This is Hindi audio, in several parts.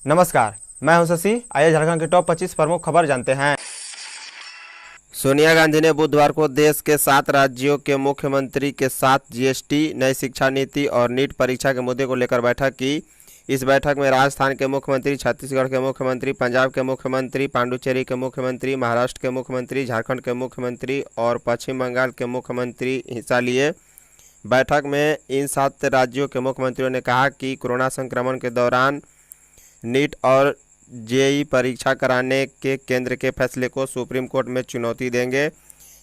नमस्कार, मैं हूं शशि। आइए झारखंड के टॉप 25 प्रमुख खबर जानते हैं। सोनिया गांधी ने बुधवार को देश के 7 राज्यों के मुख्यमंत्री के साथ जीएसटी, नई शिक्षा नीति और नीट परीक्षा के मुद्दे को लेकर बैठक की। इस बैठक में राजस्थान के मुख्यमंत्री, छत्तीसगढ़ के मुख्यमंत्री, पंजाब के मुख्यमंत्री, पांडुचेरी के मुख्यमंत्री, महाराष्ट्र के मुख्यमंत्री, झारखंड के मुख्यमंत्री और पश्चिम बंगाल के मुख्यमंत्री हिस्सा लिए। बैठक में इन 7 राज्यों के मुख्यमंत्रियों ने कहा कि कोरोना संक्रमण के दौरान नीट और जेईई परीक्षा कराने के केंद्र के फैसले को सुप्रीम कोर्ट में चुनौती देंगे।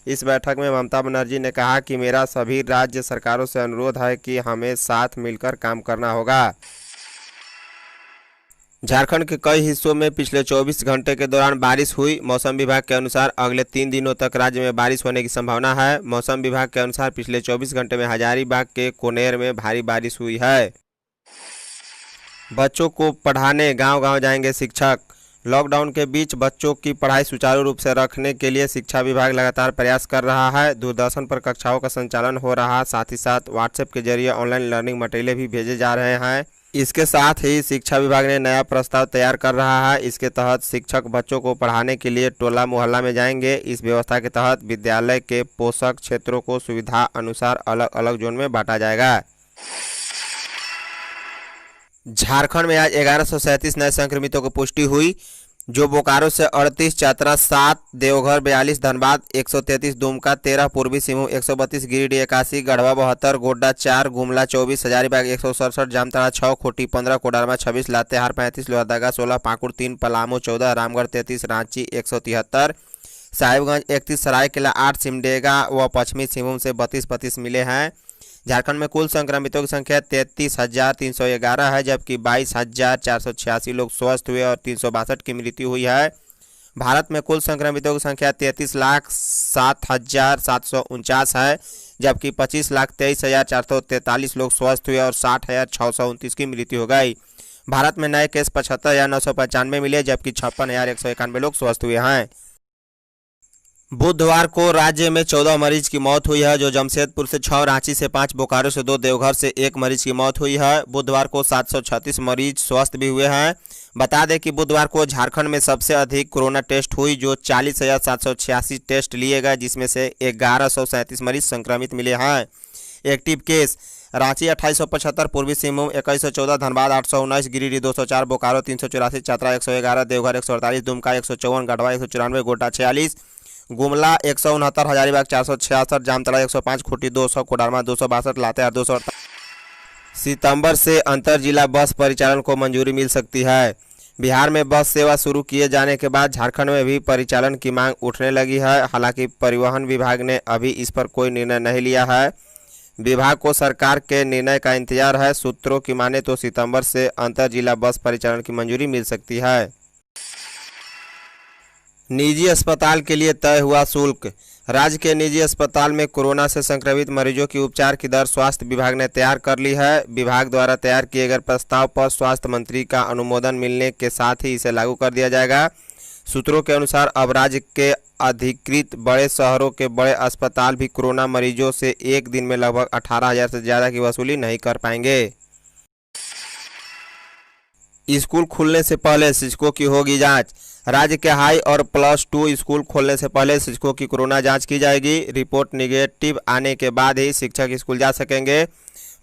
इस बैठक में ममता बनर्जी ने कहा कि मेरा सभी राज्य सरकारों से अनुरोध है कि हमें साथ मिलकर काम करना होगा। झारखंड के कई हिस्सों में पिछले 24 घंटे के दौरान बारिश हुई। मौसम विभाग के अनुसार अगले 3 दिनों तक राज्य में बारिश होने की संभावना है। मौसम विभाग के अनुसार पिछले 24 घंटे में हजारीबाग के कोनेर में भारी बारिश हुई है। बच्चों को पढ़ाने गांव-गांव जाएंगे शिक्षक। लॉकडाउन के बीच बच्चों की पढ़ाई सुचारू रूप से रखने के लिए शिक्षा विभाग लगातार प्रयास कर रहा है। दूरदर्शन पर कक्षाओं का संचालन हो रहा है, साथ ही साथ व्हाट्सएप के जरिए ऑनलाइन लर्निंग मटेरियल भी भेजे जा रहे हैं। इसके साथ ही शिक्षा विभाग ने नया प्रस्ताव तैयार कर रहा है। इसके तहत शिक्षक बच्चों को पढ़ाने के लिए टोला मोहल्ला में जाएंगे। इस व्यवस्था के तहत विद्यालय के पोषक क्षेत्रों को सुविधा अनुसार अलग अलग जोन में बांटा जाएगा। झारखंड में आज 1137 नए संक्रमितों की पुष्टि हुई, जो बोकारो से 38, चतरा 7, देवघर 42, धनबाद 133, दुमका 13, पूर्वी सिंहभूम 132, गिरिडीह 81, गढ़वा 72, गोड्डा 4, गुमला 24, हजारीबाग 167, जामताड़ा 6, खूंटी 15, कोडरमा 26, लातेहार 35, लोहरदगा 16, पाकुड़ 3, पलामू 14, रामगढ़ 33, रांची 173, साहिबगंज 31, सरायकेला 8, सिमडेगा व पश्चिमी सिंहभूम से 32 मिले हैं। झारखंड में कुल संक्रमितों की संख्या 33,311 है, जबकि 22,486 लोग स्वस्थ हुए और 362 की मृत्यु हुई है। भारत में कुल संक्रमितों की संख्या 33,07,749 है, जबकि 25,23,443 लोग स्वस्थ हुए और 60,629 की मृत्यु हो गई। भारत में नए केस 75,995 मिले, जबकि 56,191 लोग स्वस्थ हुए हैं। बुधवार को राज्य में 14 मरीज की मौत हुई है, जो जमशेदपुर से 6, रांची से 5, बोकारो से 2, देवघर से 1 मरीज की मौत हुई है। बुधवार को 736 मरीज स्वस्थ भी हुए हैं। बता दें कि बुधवार को झारखंड में सबसे अधिक कोरोना टेस्ट हुई, जो 40,786 टेस्ट लिए गए, जिसमें से 1137 मरीज संक्रमित मिले हैं। एक्टिव केस रांची 2875, पूर्वी सिंहभूम 2114, धनबाद 819, गिरिडीह 204, बोकारो 384, चतरा 111, देवघर 148, दुमका 154, गढ़वा 194, गोड्डा 46, गुमला 169, हजारीबाग 466, जामताड़ा 105, खूंटी 200, कोडरमा 262, लातेहार 200। सितंबर से अंतर जिला बस परिचालन को मंजूरी मिल सकती है। बिहार में बस सेवा शुरू किए जाने के बाद झारखंड में भी परिचालन की मांग उठने लगी है। हालांकि परिवहन विभाग ने अभी इस पर कोई निर्णय नहीं लिया है। विभाग को सरकार के निर्णय का इंतजार है। सूत्रों की माने तो सितंबर से अंतर जिला बस परिचालन की मंजूरी मिल सकती है। निजी अस्पताल के लिए तय हुआ शुल्क। राज्य के निजी अस्पताल में कोरोना से संक्रमित मरीजों की उपचार की दर स्वास्थ्य विभाग ने तैयार कर ली है। विभाग द्वारा तैयार किए गए प्रस्ताव पर स्वास्थ्य मंत्री का अनुमोदन मिलने के साथ ही इसे लागू कर दिया जाएगा। सूत्रों के अनुसार अब राज्य के अधिकृत बड़े शहरों के बड़े अस्पताल भी कोरोना मरीजों से एक दिन में लगभग 18,000 से ज़्यादा की वसूली नहीं कर पाएंगे। स्कूल खुलने से पहले शिक्षकों की होगी जांच। राज्य के हाई और +2 स्कूल खोलने से पहले शिक्षकों की कोरोना जांच की जाएगी। रिपोर्ट निगेटिव आने के बाद ही शिक्षक स्कूल जा सकेंगे।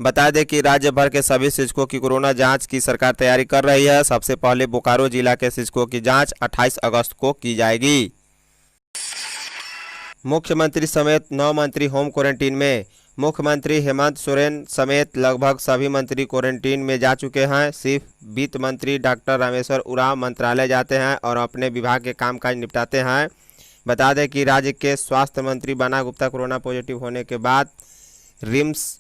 बता दें कि राज्य भर के सभी शिक्षकों की कोरोना जांच की सरकार तैयारी कर रही है। सबसे पहले बोकारो जिला के शिक्षकों की जांच 28 अगस्त को की जाएगी। मुख्यमंत्री समेत 9 मंत्री होम क्वारंटीन में। मुख्यमंत्री हेमंत सोरेन समेत लगभग सभी मंत्री क्वारंटीन में जा चुके हैं। सिर्फ वित्त मंत्री डॉक्टर रामेश्वर उरांव मंत्रालय जाते हैं और अपने विभाग के कामकाज निपटाते हैं। बता दें कि राज्य के स्वास्थ्य मंत्री बन्ना गुप्ता कोरोना पॉजिटिव होने के बाद रिम्स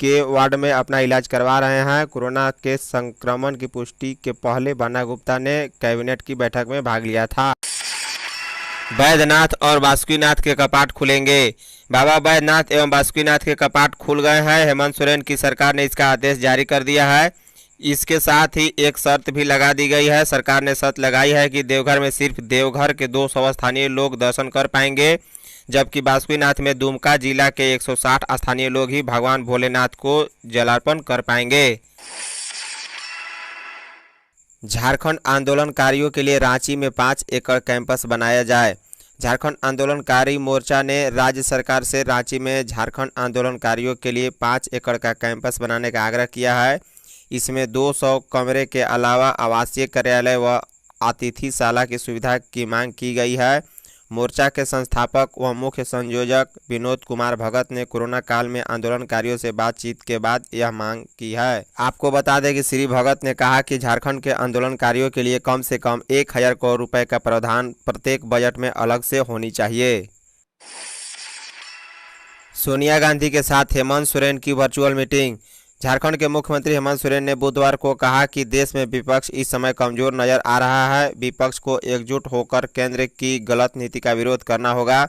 के वार्ड में अपना इलाज करवा रहे हैं। कोरोना के संक्रमण की पुष्टि के पहले बन्ना गुप्ता ने कैबिनेट की बैठक में भाग लिया था। बैद्यनाथ और बासुकीनाथ के कपाट खुलेंगे। बाबा बैद्यनाथ एवं बासुकीनाथ के कपाट खुल गए हैं। हेमंत सोरेन की सरकार ने इसका आदेश जारी कर दिया है। इसके साथ ही एक शर्त भी लगा दी गई है। सरकार ने शर्त लगाई है कि देवघर में सिर्फ देवघर के 200 स्थानीय लोग दर्शन कर पाएंगे, जबकि बासुकीनाथ में दुमका जिला के 160 स्थानीय लोग ही भगवान भोलेनाथ को जलार्पण कर पाएंगे। झारखंड आंदोलनकारियों के लिए रांची में 5 एकड़ कैंपस बनाया जाए। झारखंड आंदोलनकारी मोर्चा ने राज्य सरकार से रांची में झारखंड आंदोलनकारियों के लिए 5 एकड़ का कैंपस बनाने का आग्रह किया है। इसमें 200 कमरे के अलावा आवासीय कार्यालय व अतिथिशाला की सुविधा की मांग की गई है। मोर्चा के संस्थापक व मुख्य संयोजक विनोद कुमार भगत ने कोरोना काल में आंदोलनकारियों से बातचीत के बाद यह मांग की है। आपको बता दें कि श्री भगत ने कहा कि झारखंड के आंदोलनकारियों के लिए कम से कम 1000 करोड़ रुपए का प्रावधान प्रत्येक बजट में अलग से होनी चाहिए। सोनिया गांधी के साथ हेमंत सोरेन की वर्चुअल मीटिंग। झारखंड के मुख्यमंत्री हेमंत सोरेन ने बुधवार को कहा कि देश में विपक्ष इस समय कमजोर नजर आ रहा है। विपक्ष को एकजुट होकर केंद्र की गलत नीति का विरोध करना होगा।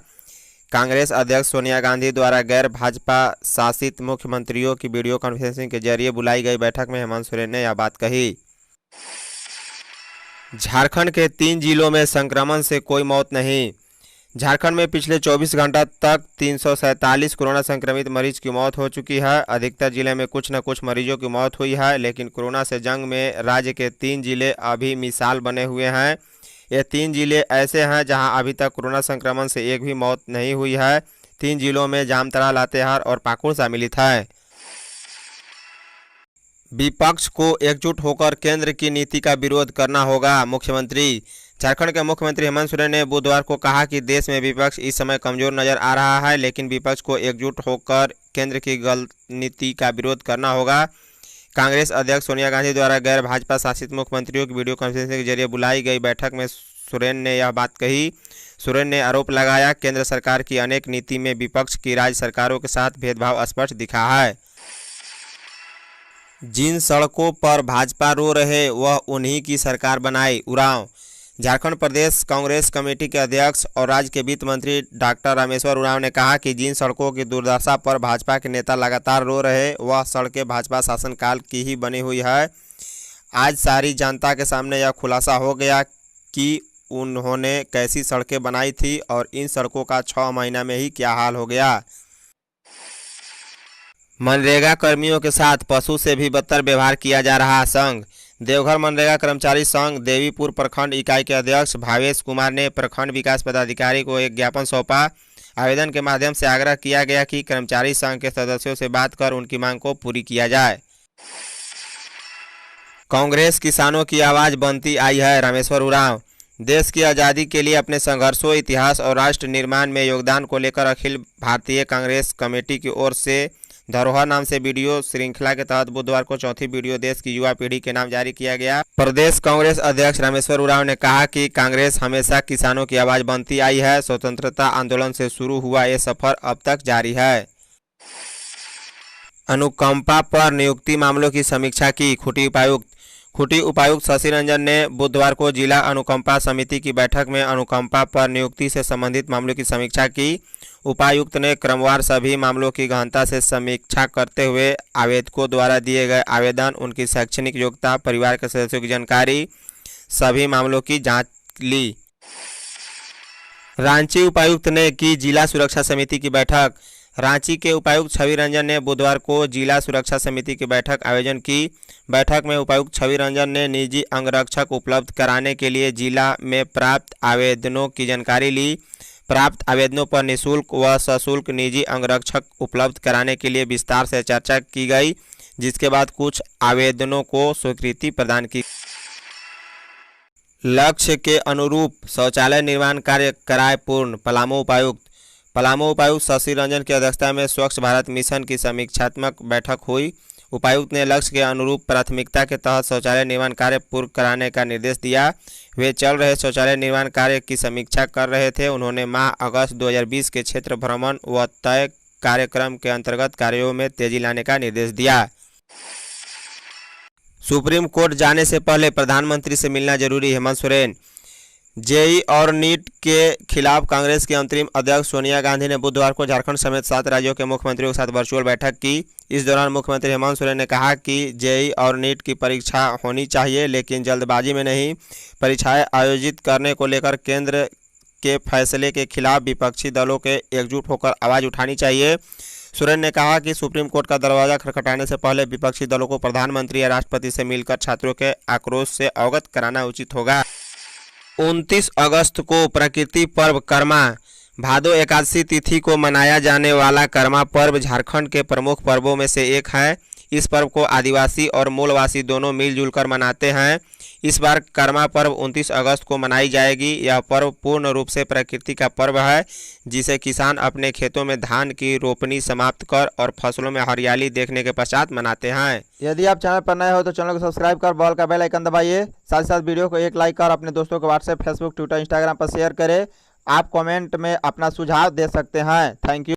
कांग्रेस अध्यक्ष सोनिया गांधी द्वारा गैर भाजपा शासित मुख्यमंत्रियों की वीडियो कॉन्फ्रेंसिंग के जरिए बुलाई गई बैठक में हेमंत सोरेन ने यह बात कही। झारखंड के 3 जिलों में संक्रमण से कोई मौत नहीं। झारखंड में पिछले 24 घंटा तक 347 कोरोना संक्रमित मरीज की मौत हो चुकी है। अधिकतर जिले में कुछ न कुछ मरीजों की मौत हुई है, लेकिन कोरोना से जंग में राज्य के 3 जिले अभी मिसाल बने हुए हैं। ये 3 जिले ऐसे हैं जहां अभी तक कोरोना संक्रमण से एक भी मौत नहीं हुई है। 3 जिलों में जामताड़ा, लातेहार और पाकुड़ सम्मिलित है। विपक्ष को एकजुट होकर केंद्र की नीति का विरोध करना होगा। मुख्यमंत्री झारखंड के मुख्यमंत्री हेमंत सोरेन ने बुधवार को कहा कि देश में विपक्ष इस समय कमजोर नजर आ रहा है, लेकिन विपक्ष को एकजुट होकर केंद्र की गलत नीति का विरोध करना होगा। कांग्रेस अध्यक्ष सोनिया गांधी द्वारा गैर भाजपा शासित मुख्यमंत्रियों की वीडियो कॉन्फ्रेंसिंग के जरिए बुलाई गई बैठक में सोरेन ने यह बात कही। सोरेन ने आरोप लगाया, केंद्र सरकार की अनेक नीति में विपक्ष की राज्य सरकारों के साथ भेदभाव स्पष्ट दिखा है। जिन सड़कों पर भाजपा रो रहे वह उन्हीं की सरकार बनाई, उरांव। झारखंड प्रदेश कांग्रेस कमेटी के अध्यक्ष और राज्य के वित्त मंत्री डॉक्टर रामेश्वर उरांव ने कहा कि जिन सड़कों की दुर्दशा पर भाजपा के नेता लगातार रो रहे वह सड़कें भाजपा शासनकाल की ही बनी हुई है। आज सारी जनता के सामने यह खुलासा हो गया कि उन्होंने कैसी सड़कें बनाई थी और इन सड़कों का 6 महीना में ही क्या हाल हो गया। मनरेगा कर्मियों के साथ पशु से भी बदतर व्यवहार किया जा रहा। संघ देवघर मनरेगा कर्मचारी संघ देवीपुर प्रखंड इकाई के अध्यक्ष भावेश कुमार ने प्रखंड विकास पदाधिकारी को एक ज्ञापन सौंपा। आवेदन के माध्यम से आग्रह किया गया कि कर्मचारी संघ के सदस्यों से बात कर उनकी मांग को पूरी किया जाए। कांग्रेस किसानों की आवाज बनती आई है, रामेश्वर उरांव। देश की आज़ादी के लिए अपने संघर्षों, इतिहास और राष्ट्र निर्माण में योगदान को लेकर अखिल भारतीय कांग्रेस कमेटी की ओर से धरोहर नाम से वीडियो श्रृंखला के तहत बुधवार को चौथी वीडियो देश की युवा पीढ़ी के नाम जारी किया गया। प्रदेश कांग्रेस अध्यक्ष रामेश्वर उरांव ने कहा कि कांग्रेस हमेशा किसानों की आवाज बनती आई है। स्वतंत्रता आंदोलन से शुरू हुआ ये सफर अब तक जारी है। अनुकंपा पर नियुक्ति मामलों की समीक्षा की खूंटी उपायुक्त शशि रंजन ने बुधवार को जिला अनुकंपा समिति की बैठक में अनुकंपा पर नियुक्ति से संबंधित मामलों की समीक्षा की। उपायुक्त ने क्रमवार सभी मामलों की गहनता से समीक्षा करते हुए आवेदकों द्वारा दिए गए आवेदन, उनकी शैक्षणिक योग्यता, परिवार के सदस्यों की जानकारी, सभी मामलों की जांच ली। रांची उपायुक्त ने की जिला सुरक्षा समिति की बैठक। रांची के उपायुक्त छवि रंजन ने बुधवार को जिला सुरक्षा समिति की बैठक आयोजन की। बैठक में उपायुक्त छवि रंजन ने निजी अंगरक्षक उपलब्ध कराने के लिए जिला में प्राप्त आवेदनों की जानकारी ली। प्राप्त आवेदनों पर निःशुल्क व सशुल्क निजी अंगरक्षक उपलब्ध कराने के लिए विस्तार से चर्चा की गई, जिसके बाद कुछ आवेदनों को स्वीकृति प्रदान की। लक्ष्य के अनुरूप शौचालय निर्माण कार्य कराए पूर्ण, पलामू उपायुक्त शशि रंजन की अध्यक्षता में स्वच्छ भारत मिशन की समीक्षात्मक बैठक हुई। उपायुक्त ने लक्ष्य के अनुरूप प्राथमिकता के तहत शौचालय निर्माण कार्य पूर्ण कराने का निर्देश दिया। वे चल रहे शौचालय निर्माण कार्य की समीक्षा कर रहे थे। उन्होंने माह अगस्त 2020 के क्षेत्र भ्रमण व तय कार्यक्रम के अंतर्गत कार्यों में तेजी लाने का निर्देश दिया। सुप्रीम कोर्ट जाने से पहले प्रधानमंत्री से मिलना जरूरी, हेमंत सोरेन। जेईई और नीट के खिलाफ कांग्रेस की अंतरिम अध्यक्ष सोनिया गांधी ने बुधवार को झारखंड समेत 7 राज्यों के मुख्यमंत्रियों के साथ वर्चुअल बैठक की। इस दौरान मुख्यमंत्री हेमंत सोरेन ने कहा कि जेईई और नीट की परीक्षा होनी चाहिए, लेकिन जल्दबाजी में नहीं। परीक्षाएं आयोजित करने को लेकर केंद्र के फैसले के खिलाफ विपक्षी दलों के एकजुट होकर आवाज़ उठानी चाहिए। सोरेन ने कहा कि सुप्रीम कोर्ट का दरवाजा खटखटाने से पहले विपक्षी दलों को प्रधानमंत्री या राष्ट्रपति से मिलकर छात्रों के आक्रोश से अवगत कराना उचित होगा। 29 अगस्त को प्रकृति पर्व कर्मा भादो एकादशी तिथि को मनाया जाने वाला कर्मा पर्व झारखंड के प्रमुख पर्वों में से एक है। इस पर्व को आदिवासी और मूलवासी दोनों मिलजुल कर मनाते हैं। इस बार कर्मा पर्व 29 अगस्त को मनाई जाएगी। यह पर्व पूर्ण रूप से प्रकृति का पर्व है, जिसे किसान अपने खेतों में धान की रोपनी समाप्त कर और फसलों में हरियाली देखने के पश्चात मनाते हैं। यदि आप चैनल पर नए हो तो चैनल को सब्सक्राइब कर बॉल का बेल आइकन दबाइए। साथ ही साथ वीडियो को एक लाइक कर अपने दोस्तों को व्हाट्सएप, फेसबुक, ट्विटर, इंस्टाग्राम पर शेयर करें। आप कमेंट में अपना सुझाव दे सकते हैं। Thank you.